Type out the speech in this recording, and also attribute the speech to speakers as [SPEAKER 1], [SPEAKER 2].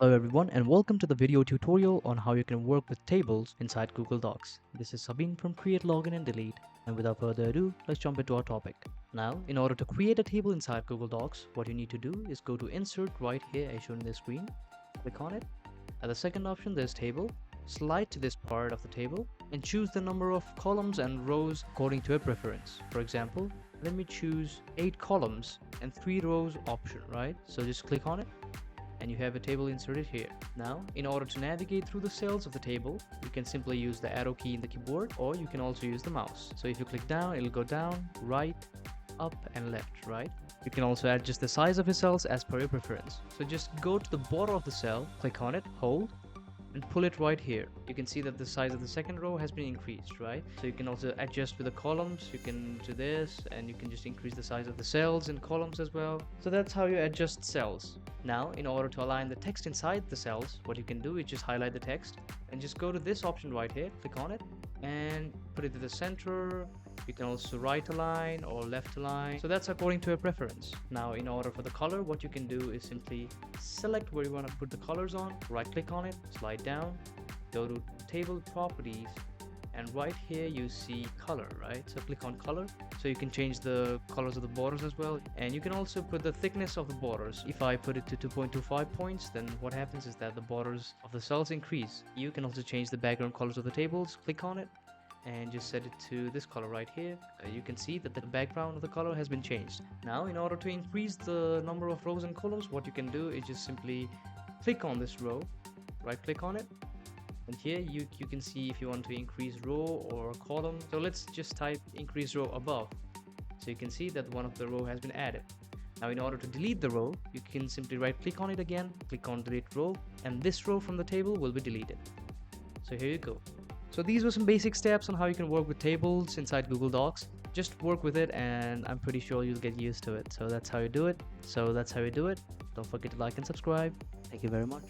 [SPEAKER 1] Hello everyone and welcome to the video tutorial on how you can work with tables inside Google Docs. This is Sabine from Create, Login and Delete, and without further ado, let's jump into our topic. Now, in order to create a table inside Google Docs, what you need to do is go to Insert right here as shown in the screen, click on it. At the second option there's Table, slide to this part of the table and choose the number of columns and rows according to your preference. For example, let me choose 8 columns and 3 rows option, right? So just click on it and you have a table inserted here. Now, in order to navigate through the cells of the table, you can simply use the arrow key in the keyboard, or you can also use the mouse. So if you click down, it'll go down, right, up and left, right? You can also adjust the size of your cells as per your preference. So just go to the border of the cell, click on it, hold, and pull it right here. You can see that the size of the second row has been increased, right? So you can also adjust with the columns. You can do this, and you can just increase the size of the cells and columns as well. So that's how you adjust cells. Now, in order to align the text inside the cells, what you can do is just highlight the text and just go to this option right here, click on it and put it to the center. You can also right align or left align. So that's according to your preference. Now, in order for the color, what you can do is simply select where you want to put the colors on, right click on it, slide down, go to table properties, and right here you see color, right? So click on color. So you can change the colors of the borders as well, and you can also put the thickness of the borders. If I put it to 2.25 points, then what happens is that the borders of the cells increase. You can also change the background colors of the tables. Click on it and just set it to this color right here. You can see that the background of the color has been changed. Now, in order to increase the number of rows and columns, what you can do is just simply click on this row, right click on it, and here you can see if you want to increase row or column. So let's just type increase row above. So you can see that one of the row has been added. Now, in order to delete the row, you can simply right click on it again, click on delete row, and this row from the table will be deleted. So here you go. So these were some basic steps on how you can work with tables inside Google Docs. Just work with it and I'm pretty sure you'll get used to it. So that's how you do it. Don't forget to like and subscribe. Thank you very much.